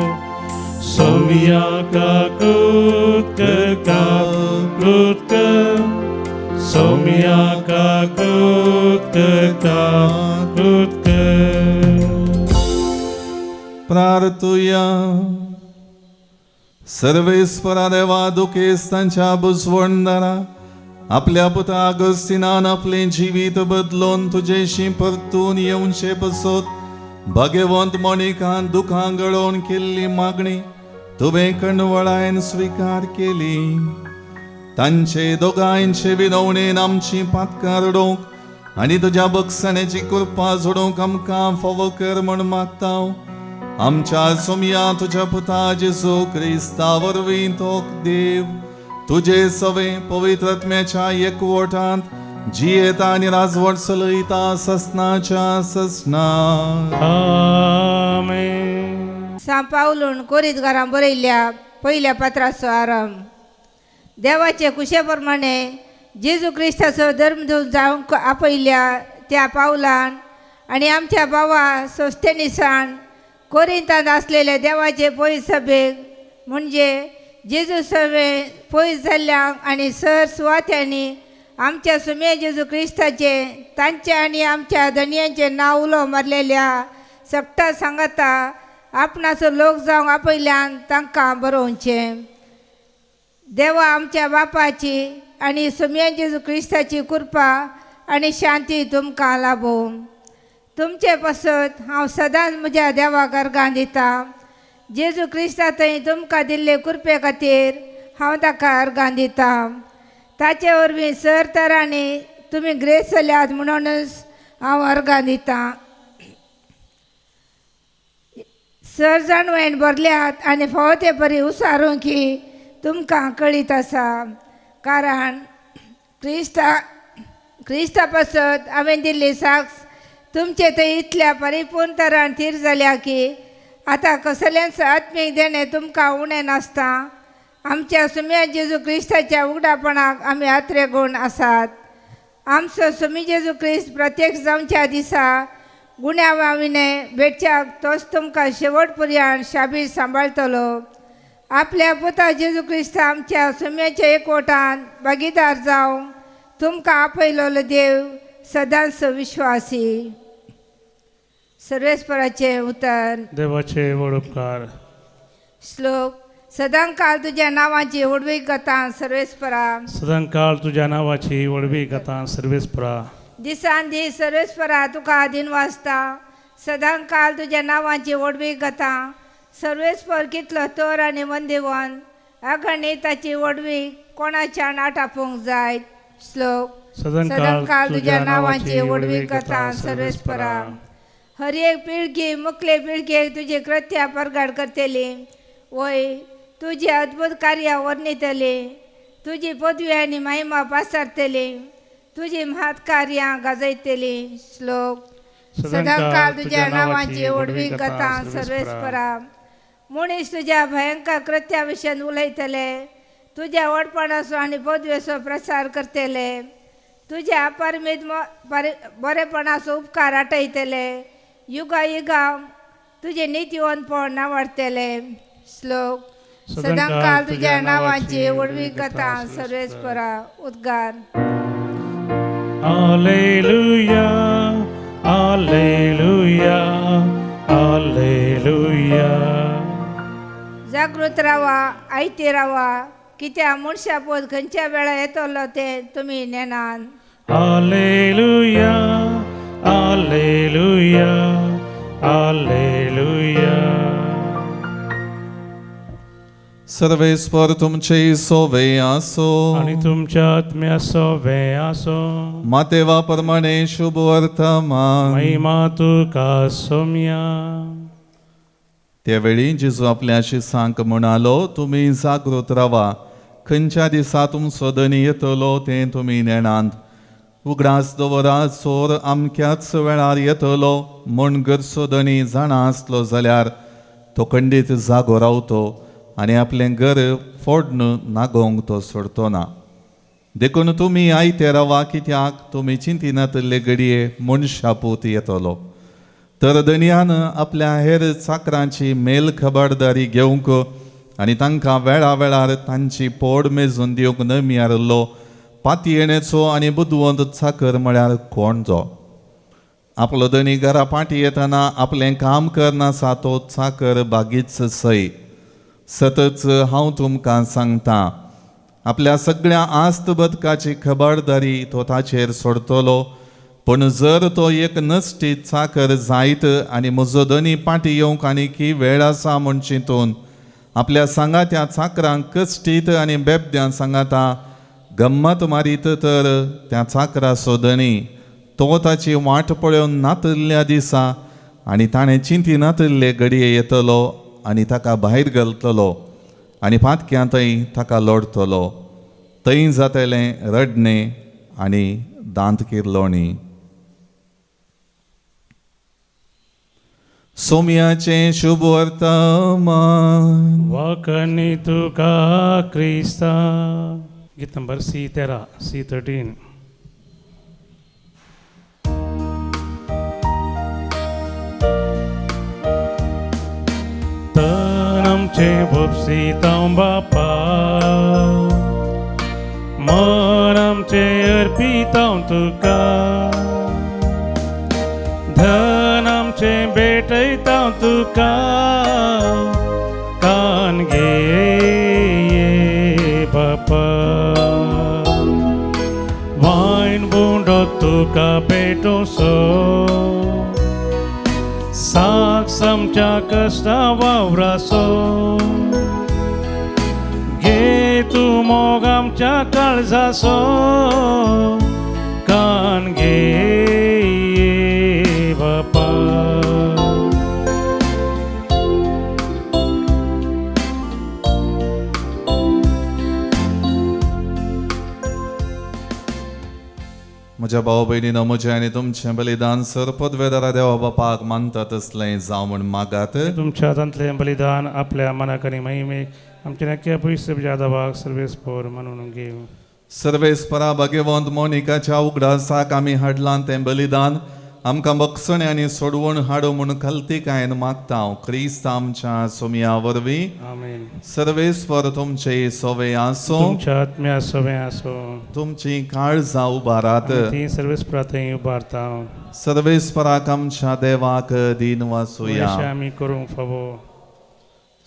सोमया काकूट कर, काकूट कर. सोमया काकूट कर, काकूट कर. प्रार्थुया. सर्वेस्परा देवा, दुखेस्तांच्या बुजवणदारा, आपल्या पुता अगस्तिनान आपले जिवीत बदलून तुजेशी परतून येवचे पसत भगवंत मोनिकान दुखां गळोवन केल्ली मागणी तुवें कणवळायन स्विकार केली. तांचे दोगांयचे विनवणेन आमची पातकां रडोवंक आनी तुज्या बगसण्याची कृपा जोडूंक आमकां फावो कर म्हूण मागता. आमच्या सुमया तुझ्या पुता जेजू क्रिस्ता वरवीं तोक देव तुझे सवे पवित्रात्म्याच्या एकवटांत जियेता आनी राजवट चलयता ससनाच्या ससना आमेन. सा पावलून कोरींतकारां बरयल्ल्या पयल्या पत्राचो आरंभ. देवाचे कुशे प्रमाणे जेजू क्रिस्ताचो धर्मदूत जावंक आपयल्या त्या पावलान आनी आमच्या भावा सोस्थेनिसान कोरिंतांत आसलेले देवाचे पयस सभेक म्हणजे जेजू सभे पयस जाल्ल्यांक आनी सर सुवात्यांनी आमच्या सुमे जेजू क्रिस्ताचे तांचे आनी आमच्या धणयांचे नांव उलो मारलेल्या सक्ता सांगाता आपणाचो लोक जावंक आपयल्यान तांकां बरोवचें. देवा आमच्या बापाची आनी सुमया जेजू क्रिस्ताची कृपा आनी शांती तुमकां लाभो. तुमचे पासत हांव सदांच म्हज्या देवाक अर्गां दितां. जेजू क्रिस्ता थंय तुमकां दिल्ले कृपे खातीर हांव ताका अर्गां दितां. ताचे वरवीं सर तरांनी तुमी ग्रेस जाल्यात म्हणूनच हांव अर्गां दितां. सर जाणवेन भरल्यात आनी फावो ते परी उसारूं की तुमकां कळीत आसा. कारण क्रिस्ता पासत हांवें दिल्ली साक्ष तुमचे थंय इतल्या परिपूर्ण तरान थीर जाल्या की आतां कसलेंच आत्मीक देणें तुमकां उणें नासता. आमच्या सुम्या जेजू क्रिस्ताच्या उगडापणाक आमी आत्रे गूण आसात. आमचो सुमी जेजू क्रिस्त प्रत्यक्ष जावच्या दिसा गुण्या वाविने भेटच्याक तोच तुमकां शेवट पर्यंत शाबीत सांबाळटलो. आपल्या पुता जेजू क्रिस्ता आमच्या सुम्याच्या एकवटान भागीदार जावं तुमकां आपयलोलो देव सदांच विश्वासी. सर्वेस्पराचे उतर. देवाचे व्हड उपकार. श्लोक. सदांकाळ तुज्या नांवाची उडवीक गतां सर्वेस्परा. सदांकाळ तुज्या नांवाची वडवी गतां सर्वेस्परा. दिसान दीस सर्वेस्परा तुका दिनवासता. सदांकाळ तुज्या नांवाची वडवीक गतां सर्वेस्पर कितलो तोर आनी वंदिवन अगणी ताची वडवीक कोणाच्यान आटापूंक जाय. श्लोक. सदांकाळ तुज्या नांवाची वडवीक गतां सर्वेस्परा. हर एक पिळगी मुखले पिळगेक तुजी कृत्या परगट करतली. वय तुजी अद्भुत कार्या वर्णितली. तुजी पदवी आनी महिमा पासारतली. तुजी महत् कार्यां गाजयतली. श्लोक. सदांकाळ तुज्या नांवाची वडवीक गतां सर्वेस्परा. मनीस तुज्या भयंकर कृत्या विशयन उलयतले. तुज्या वडपणाचो आनी पदवेचो प्रसार करतले. तुज्या अपरिमीत बरेपणाचो उपकार आठयतले. युगा युगा तुजे नितीवंतपण नावाडतले. श्लोक. सदांकाळ तुज्या नांवाची वडवीक गतां सर्वेस्परा. उद्गार. Alleluia, Alleluia, Alleluia. जागृत रावा, आयती रावा, कित्या मनशा पोत खंयच्या वेळा येतलो ते तुमी नेनान. Alleluia, Alleluia, Alleluia. सर्वेस्पर तुमचे सोवे आसो आणि तुमच्या आत्म्या सोवे आसो. मातेवा प्रमाणे शुभ वर्तमान. महिमा तुका सोम्या. त्यावेळी जेजू आपल्या शिसांक म्हणालो, तुम्ही जागृत रावा, खंयच्या दिसा तुमचो धनी येतलो तें तुमी नेणांत. उगडास दवरा, चोर अमक्याच वेळार येतलो म्हूण गरजो धनी जाणा आसलो जाल्यार तो खंडीत जागो रावतो आनी आपलें घर फोडून नागोवंक तो सोडतो ना. देखून तुमी आयते रावा, कित्याक तुमी चिंतिनातले घडये मनशा पूत येतलो. तर धन्यान आपल्या हेर चाकरांची मेल खबरदारी घेवंक आनी तांकां वेळा वेळार तांची पोड मेजून दिवंक न मियारलो पातयेणेचो आनी बुदवंत चाकर म्हळ्यार कोण जो. आपलो धनी घरा पाटी येतना आपलें काम करनासा तो चाकर बागीच सय. सतच हांव तुमकां सांगतां, आपल्या सगळ्या आस्त बदकाची खबरदारी तो ताचेर सोडतलो. पण जर तो एक नश्टीत चाकर जायत आनी म्हजो धनी पाटी येवंक आनीक वेळ आसा म्हूण चिंतून आपल्या सांगात्या चाकरांक कश्टीत आनी बेबद्यां सांगाता गम्मत मारीत, तर त्या चाकराचो धनी तो ताची वाट पळोवन नातल्ल्या दिसा आनी ताणें चिंतिनातले घडये येतलो आनी ताका भायर घालतलो आनी फातक्यां थंय ताका लोडतलो. थंय जातलें रडणें आनी दांत किर्लोणी. सोम्याचें शुभ वर्तमान. वाकणी तुका क्रिस्ता. गीत नंबर C13, C13. तन आमचें भोपसितां बापा, मन आमचें अर्पितां तुका, धन आमचें भेटयतां तुका, कान घे बापा. वायन बुंडो तुका पेटोसो, साक्ष आमच्या कश्टा वावरासो, घे तूं मोग आमच्या काळजाचो, कान घे बापा. म्हज्या भाव भयणीनो, म्हजें आनी तुमचें बलिदान सरपदवेदारा देवा बापाक मानता तसलें जावं म्हण मागात. तुमच्या हातांतलें बलिदान आपल्या मनाक आनी महिमेक आमच्या नक्की पवित्र जादवाक सर्वेस्पोर म्हणून घेव. सर्वेस्परा भगवंत मोनिकाच्या उगडासाक आमी हाडलां तें बलिदान आमकां बक्षणे आनी सोडवण हाडू म्हूण खलतीकायेन मागता. क्रिस्त आमच्या सोम्या वरवीं. आमेन. सर्वेस्पर तुमचे सोवे आसो. तुमच्या आत्म्या सोवे आसो. तुमची काळजां उबारात. ती सर्वेस्परा थंय उबारता. सर्वेस्पराक आमच्या देवाक दिन वासुया. आमी करूंक फावो.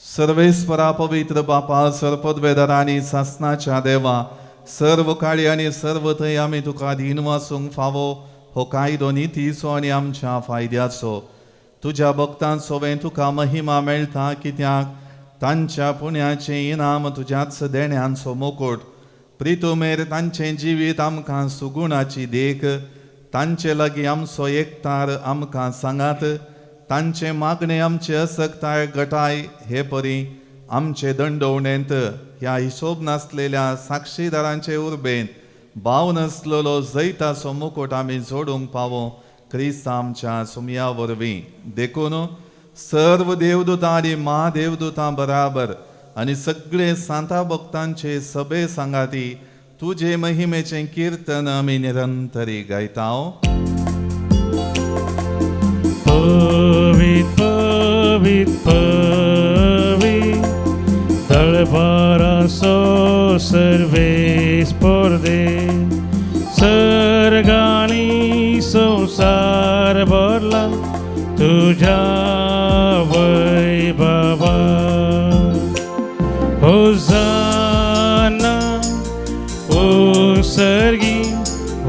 सर्वेस्परा पवित्र बापा, सरपदवेदारा आनी सासनाच्या देवा, सर्व काळी आनी सर्व थंय आमी तुका दिन वासूंक फावो. हो कायदो नितीचो आनी आमच्या फायद्याचो. तुज्या भक्तां सोवें तुका महिमा मेळटा, कित्याक तांच्या पुण्याचें इनाम तुज्याच देण्यांचो मुकुट. प्रितुमेर तांचें जिवीत आमकां सुगुणाची देख. तांचे लागीं आमचो एकतार आमकां सांगात. तांचे मागणे आमचे असक्ताय घटाय हे परी आमचे दंडवणेंत ह्या हिशोब नासलेल्या साक्षीदारांचे उर्बेन भाव नासलेलो जैताचो मुकुट आमी जोडूंक पावो. क्रिस्त आमच्या सुमया वरवीं. देखून सर्व देवदूतां आनी महादेवदूतां बराबर आनी सगळे सांता भक्तांचे सभे सांगाती तुजे महिमेचें कीर्तन आमी निरंतरी गायता. पवित पवित पवित दळबारासो सर्वेस्पर देव. सर्गानी संसार भरला तुझ्या वैभवा. होसाना ओ सर्गी,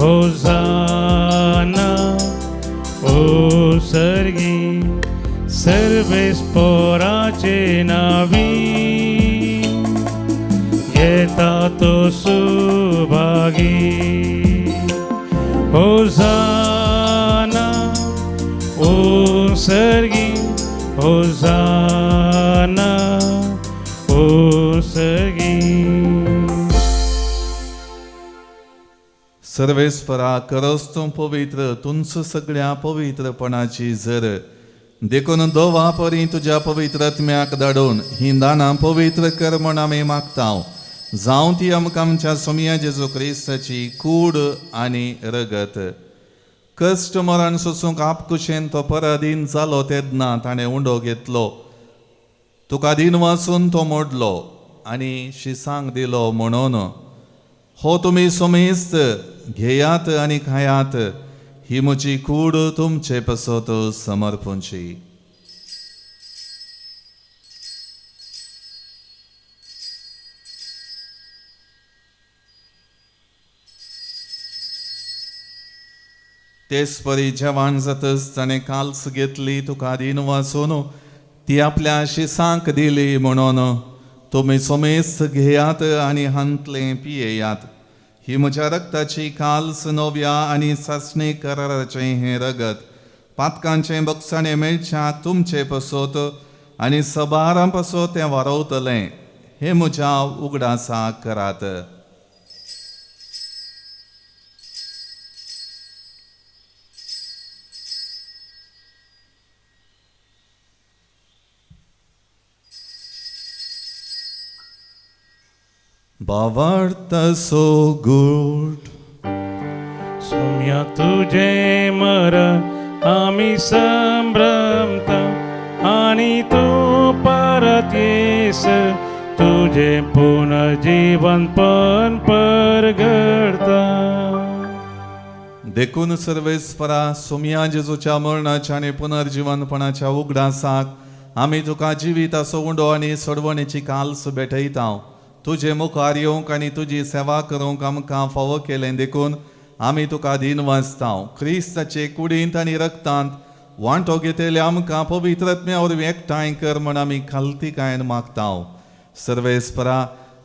होसाना ओ सर्गी. सर्वेस्पराचे नावी येता तो सुभागी. होसाना ओ सर्गी, होसाना ओ सर्गी. सर्वेस्परा करस तूं पवित्र, तुंच सगळ्या पवित्रपणाची झर. देखून दोवा परी तुज्या पवित्रत्म्याक धाडून ही दानां पवित्र कर म्हूण आमी मागता. जावं ती आमकां आमच्या सोम्या जेजू क्रिस्ताची कूड आनी रगत. कश्ट मरण सोसूंक आपकुशेन तो पराधीन जालो तेन्ना ताणें उंडो घेतलो. तुका दिन वाचून तो मोडलो आनी शिसांक दिलो म्हणून. हो तुमी सोमेस्त घेयात आनी खायात. ही म्हजी कूड तुमचे पसत समर्पूंची. तेच परी जेवण जातच ताणें काल्स घेतली. तुका दिन वाचून ती आपल्या शिसांक दिली म्हणून. तुमी सोमेस्त घेयात आनी हांतलें पियेयात. ही म्हज्या रक्ताची काल्स नव्या आनी सासणे कराराचें हें रगत पातकांचे बक्षाणे मेळच्याक तुमचे पसोत आनी सबारां पसोत तें वारवतलें हे म्हज्या उगडासाक करात. भावार्थ सो गूढ सौम्य तुझे मरण आम्ही संभ्रमता आणि तू परत येस तुझे पुनर्जीवन पण परगडता. देखून सर्वेस्परा सोम्या जेजूच्या मरणाच्या आणि पुनर्जीवनपणाच्या उगडासाक आमी तुका जिवीत असो उंडो आनी सोडवणेची काल्स भेटयता. तुझे मुखार येवंक आनी तुजी सेवा करूंक आमकां फावो केलें देखून आमी तुका दिन वाजता. क्रिस्ताचे कुडींत आनी रक्तांत वांटो घेतले आमकां पवित्रत्म्या वरवीं एकठांय कर म्हण आमी खालतीकायेन मागता. सर्वेस्परा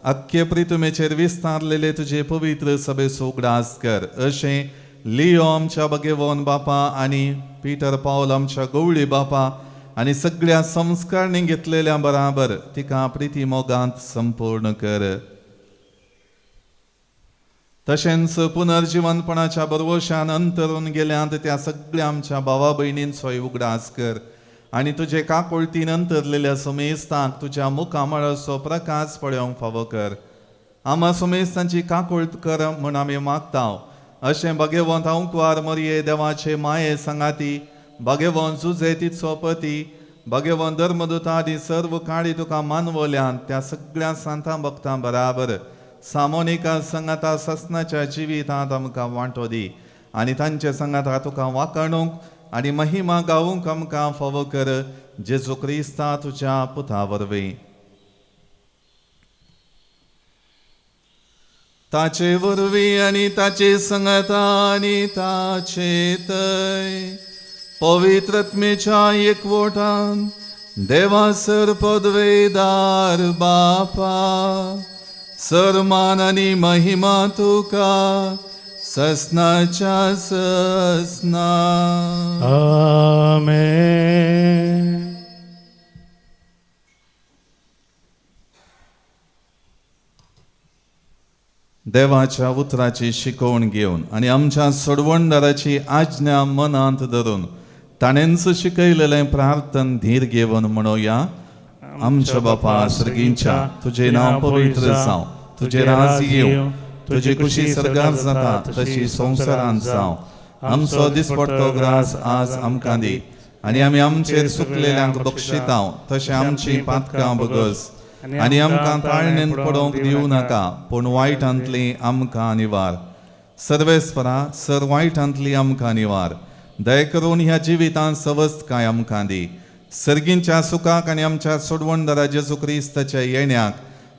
अख्खे प्रितुमेचेर विस्तारलेले तुजे पवित्र सभेचो उगडास कर. अशें लिओ आमच्या भगेवोन बापा आनी पिटर पावल आमच्या गवळी बापा आनी सगळ्या संस्कारणी घेतलेल्या बराबर तिका प्रिती मोगांत संपूर्ण कर. तशेंच पुनर्जीवनपणाच्या बरवशान अंतरून गेल्यांत त्या सगळ्या आमच्या भावा भयणींचोय उगडास कर आनी तुजे काकुळतीन अंतरलेल्या सुमेस्तांक तुज्या मुखामळाचो प्रकाश पळोवंक फावो कर. आम्हा सुमेस्तांची काकुळट कर म्हण आमी मागता. अशें भगेवंत अंकुवार मरये देवाचे माये संगाती भगेवंत जुजे तिचो पती भगेवंत धर्मदूता आदी सर्व काळी तुका मानवल्यान त्या सगळ्या सांतां भक्तां बराबर सामोनिका संगता ससनाच्या जिवितांत आमकां वांटो दी आनी तांचे संगता तुका वाकणूंक आनी महिमा गावूंक आमकां फावो कर. जेजू क्रिस्ता तुज्या पुता वरवीं. ताचे वरवीं आनी ताचे संगता आनी ताचे तय पवित्रत्मेच्या एकवटान देवा सर पदवेदार बापा सरमान आनी महिमा तुका ससनाच्या ससना. आमेन. देवाच्या उतराची शिकवण घेवन आनी आमच्या सोडवणदाराची आज्ञा मनांत धरून ताणेंच शिकयलेलें प्रार्थन धीर घेवन म्हणोया. आमच्या बापा सर्गींच्या तुझे नांव पवित्र जावं, तुझे राज येवं, तुजी खुशी सर्गार जाता तशी संवसारांत जावं. आमचो दिसपडटो ग्रास आज आमकां दी आनी आमी आमचेर चुकलेल्यांक बक्षिता तशें आमची पातकां बगस आनी आमकां ताळणेन पडोवंक दिवं नाका पूण वायटांतली आमकां निवार. सर्वेस्परा सर वायटांतली आमकां निवार. दय करून ह्या जिवितांत सवस्त काय आमकां दी. सर्गींच्या सुखाक आनी आमच्या सोडवणदारा जेजू क्रिस्ताच्या येण्याक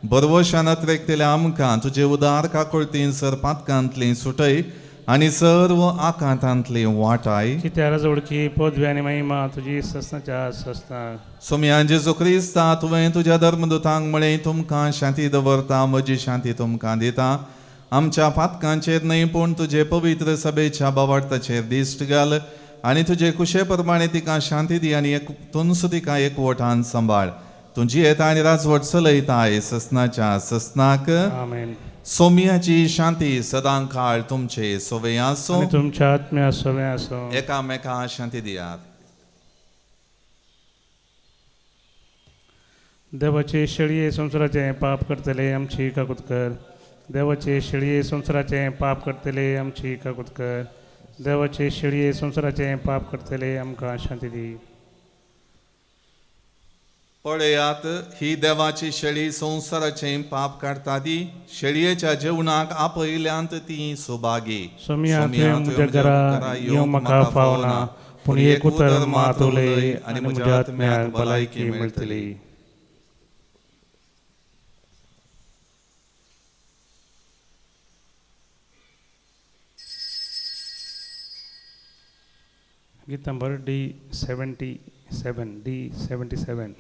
बरवशान अत्रेकतेल्या आमकां तुजे उदार काकुळतीन सर पातकांतली सुटय आनी सर्व आकांतांतली वाटाय. कित्यार जोडकी पदवी आनी महिमा तुजी ससनाच्या ससना. सोम्या जेजू क्रिस्ता तुवें तुज्या धर्मदूतांक म्हळें तुमकां शांती दवरता म्हजी शांती तुमकां दिता. आमच्या पातकांचेर न्हय पूण तुजे पवित्र सभेच्या बाबार्थाचेर दिश्ट घाल आनी तुजे कुशे प्रमाणे तिका शांती दी आनी तुनसू तिका एकवटान सांबाळ. तुजी येता आनी राजवट चलयताय ससनाच्या ससनाक. आमेन. सोम्याची शांती सदां काळ तुमचे सोवे आसो. आनी तुमच्या आत्म्या सोवे आसो. एकामेकां शांती दियात. देवाचे शेळये संवसाराचे पाप करतले आमची काकूत कर. देवाचे शेळये संवसाराचे पाप करतले आमची काकूत कर. देवाचे शेळये संवसाराचे पाप करतले आमकां शांती दी. पळयात ही देवाची शेळी संवसाराचे पाप काडटा ती. शेळयेच्या जेवणाक आपयल्यांत ती सुभागी. सोम्या तुवें म्हज्या घरा येवंक म्हाका फावना पूण एक उतर मात उलय आनी म्हज्या आत्म्याक भलायकी मेळटली. गीत नंबर D77 D77.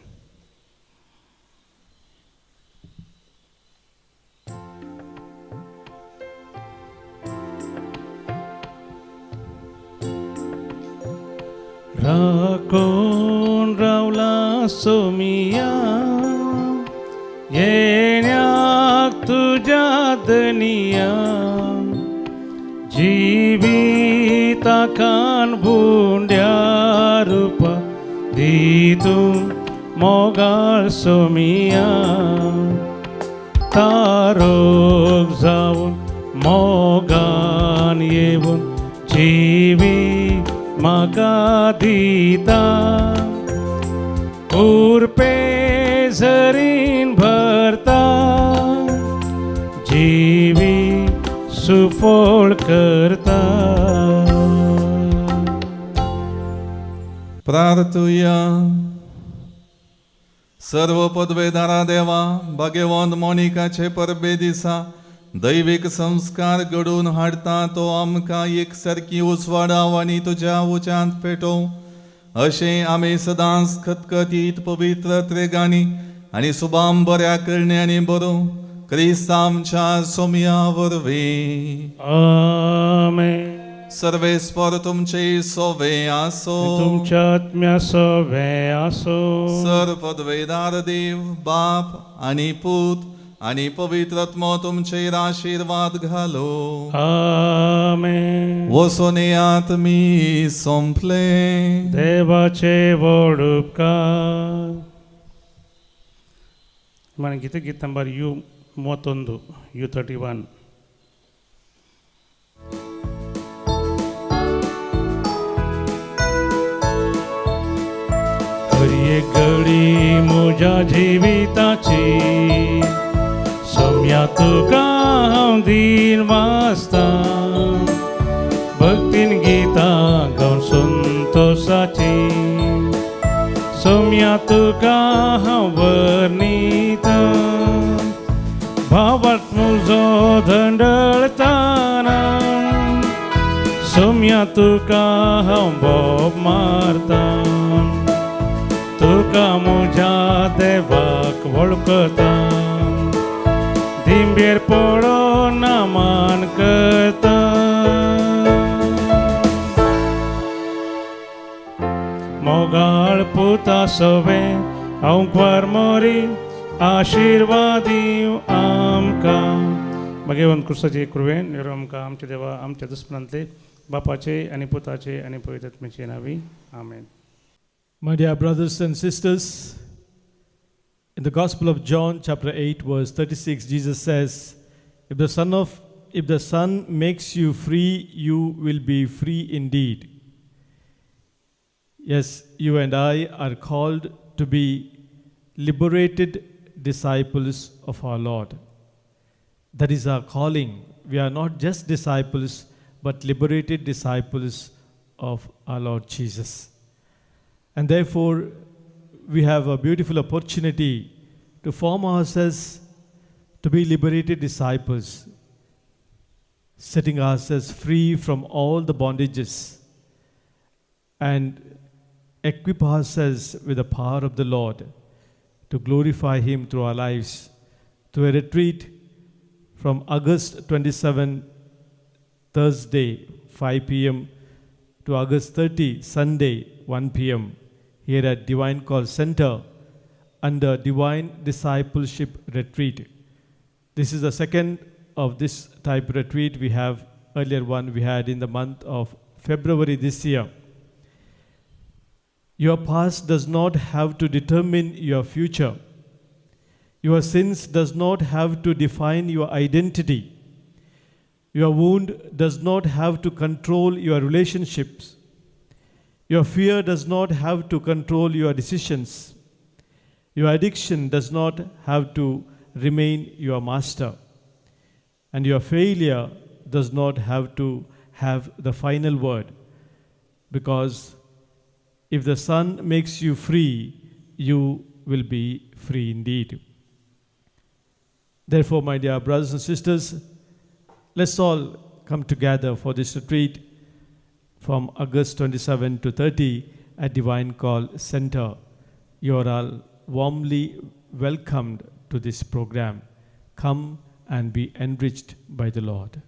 राखून रावला सोमिया येण्याक तुझ्या दनिया जिविताखान भुंड्या रूपा दितून मोगाळ सोमिया तारोग जाऊन मोगान येऊन जीवी म्हाका दिता उरपे झरीन भरता जीवी सुफळ करता. प्रार्थुया. सर्व पदवेदारा देवा भाग्यवंत मोनिकाचे परबे दिसा दैविक संस्कार घडून हाडता तो आमकां एकसारकी उसवाडाव आनी तुज्या उच्यांत पेटोव अशें आमी सदांच खतखतीत पवित्र त्रेगांनी आनी सुबाम बऱ्या करण्यांनी बरो क्रिस्त आमच्या सोमया वरवीं. आमेन. सर्वेस्पर तुमचे सोवे आसो. तुमच्या आत्म्या सोवे आसो. सर्व पदवेदार देव बाप आनी पूत आनी पवित्रात्मा तुमचेर आशीर्वाद घालो. आमेन. वचून येयात मी सोंपले. देवाचे व्हड उपकार. మన గీత నంబర్ U31 U31. खरी एक घडी म्हज्या जिविताची सोम्या तुका हांव दीन वाचता भक्तीन गीतां गावन संतोशाची सोम्या तुका हांव वर्णिता भावात म्हजो धंडळताना सोम्या तुका हांव बोब मारता तुका म्हज्या देवाक वळखता दिंबेर पडोन नामान करता मोगाळ पुता सोवे हांव मोरी आशीर्वाद दिव आमकां. भगवंत कृष्णाचे कृपेन निरो आमकां आमचे देवा आमच्या दुस्मनांतले बापाचे आनी पुताचे आनी पवित्र आत्म्याचे नांवी आमेन. My dear brothers and sisters, in the Gospel of John chapter 8 verse 36 Jesus says, if the Son makes you free, you will be free indeed. Yes, you and I are called to be liberated disciples of our Lord. That is our calling. We are not just disciples, but liberated disciples of our Lord Jesus. And therefore, we have a beautiful opportunity to form ourselves to be liberated disciples, setting ourselves free from all the bondages and equip ourselves with the power of the Lord to glorify Him through our lives, to a retreat from August 27, Thursday, 5 p.m. to August 30, Sunday, 1 p.m. here at Divine Call Center under Divine Discipleship Retreat. This is the second of this type retreat. We have earlier one we had in the month of February this year. Your past does not have to determine your future. Your sins does not have to define your identity. Your wound does not have to control your relationships. Your fear does not have to control your decisions. Your addiction does not have to remain your master. And your failure does not have to have the final word. Because if the Son makes you free, you will be free indeed. Therefore, my dear brothers and sisters, let's all come together for this retreat from August 27 to 30 at Divine Call Center. You are all warmly welcomed to this program. Come and be enriched by the Lord.